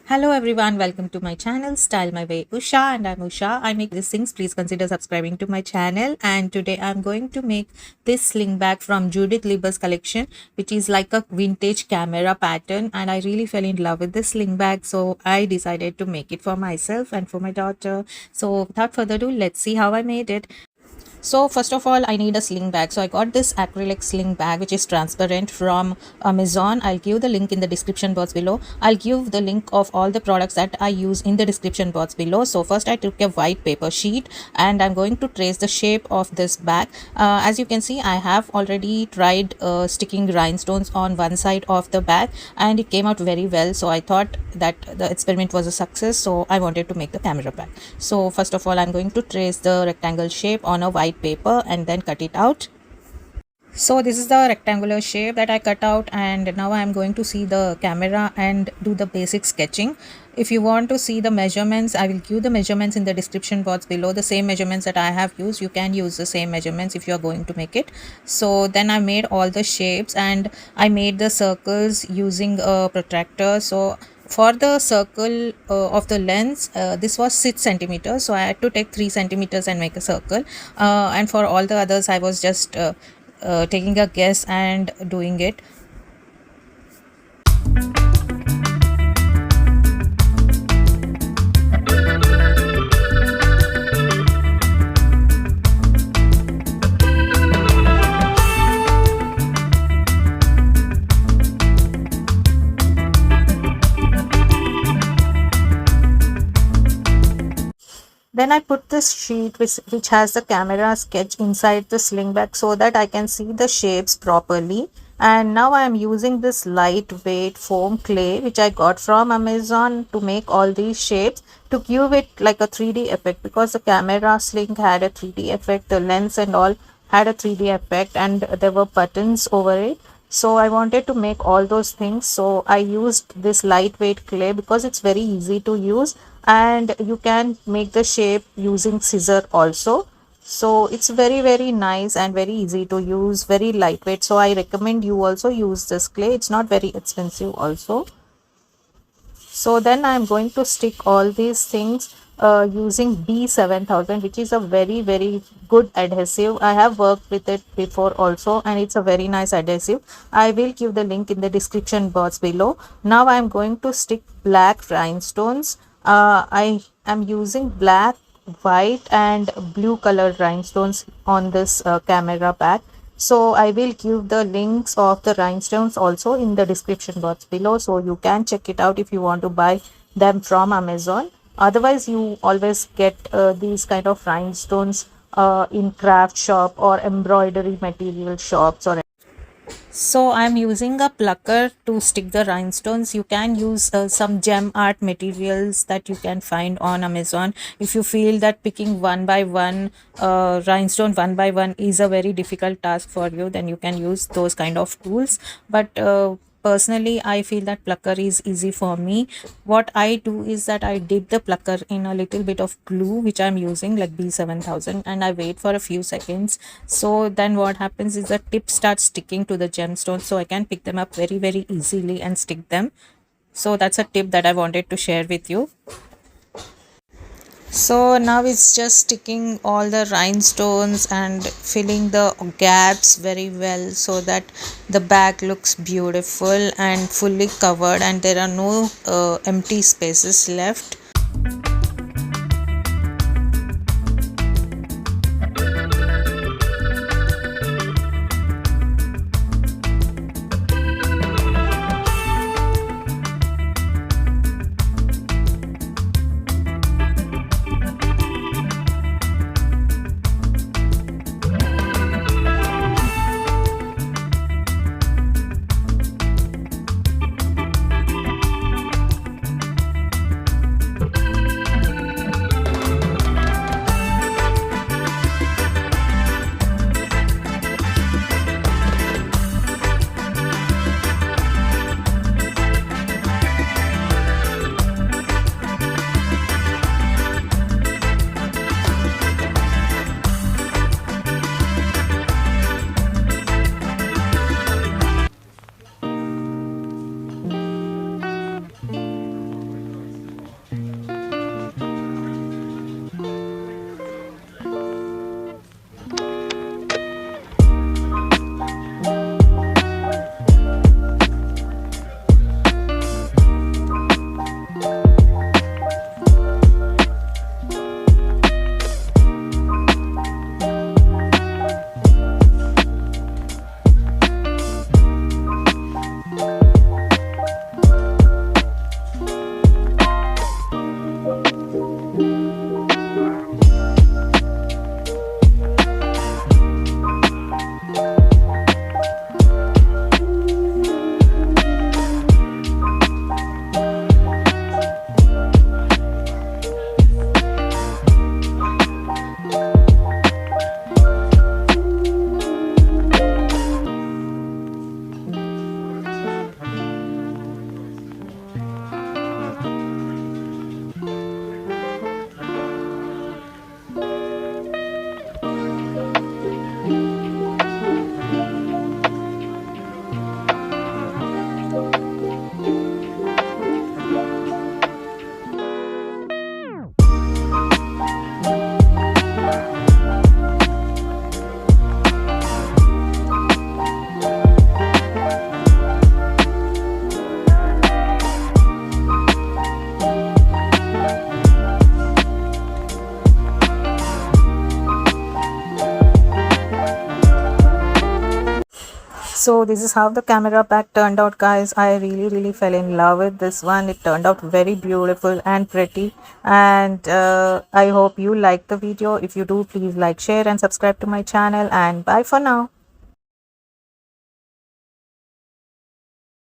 Hello everyone, welcome to my channel Style My Way Usha, and I'm Usha. I make these things. Please consider subscribing to my channel. And today I'm going to make this sling bag from Judith Lieber's collection, which is like a vintage camera pattern, and I really fell in love with this sling bag, so I decided to make it for myself and for my daughter. So without further ado, let's see how I made it. So first of all, I need a sling bag. So I got this acrylic sling bag which is transparent from Amazon. I'll give the link in the description box below. I'll give the link of all the products that I use in the description box below. So first I took a white paper sheet and I'm going to trace the shape of this bag. As you can see, I have already tried sticking rhinestones on one side of the bag and it came out very well. So I thought that the experiment was a success. So I wanted to make the camera bag. So first of all, I'm going to trace the rectangle shape on a white paper and then cut it out. So this is the rectangular shape that I cut out, and now I am going to see the camera and do the basic sketching. If you want to see the measurements, I will give the measurements in the description box below. The same measurements that I have used, you can use the same measurements if you are going to make it. So then I made all the shapes and I made the circles using a protractor. So for the circle of the lens, this was 6 centimeters, so I had to take 3 centimeters and make a circle, and for all the others I was just taking a guess and doing it. Then I put this sheet which has the camera sketch inside the sling bag so that I can see the shapes properly. And now I am using this lightweight foam clay which I got from Amazon to make all these shapes, to give it like a 3D effect, because the camera sling had a 3D effect, the lens and all had a 3D effect, and there were buttons over it. So I wanted to make all those things, so I used this lightweight clay because it's very easy to use and you can make the shape using scissor also. So it's very nice and very easy to use, very lightweight. So I recommend you also use this clay. It's not very expensive also. So then I'm going to stick all these things using B7000, which is a very good adhesive. I have worked with it before also and it's a very nice adhesive. I will give the link in the description box below. Now I'm going to stick black rhinestones. I am using black, white and blue colored rhinestones on this camera bag. So I will give the links of the rhinestones also in the description box below, so you can check it out if you want to buy them from Amazon. Otherwise you always get these kind of rhinestones in craft shop or embroidery material shops. Or so I'm using a plucker to stick the rhinestones. You can use some gem art materials that you can find on Amazon. If you feel that picking one by one rhinestone one by one is a very difficult task for you, then you can use those kind of tools. But personally I feel that plucker is easy for me. What I do is that I dip the plucker in a little bit of glue which I'm using, like B7000, and I wait for a few seconds. So then what happens is the tip starts sticking to the gemstones, so I can pick them up very easily and stick them. So that's a tip that I wanted to share with you. So now it's just sticking all the rhinestones and filling the gaps very well so that the bag looks beautiful and fully covered and there are no empty spaces left. So this is how the camera bag turned out, guys. I really fell in love with this one. It turned out very beautiful and pretty, and I hope you liked the video. If you do, please like, share and subscribe to my channel, and bye for now.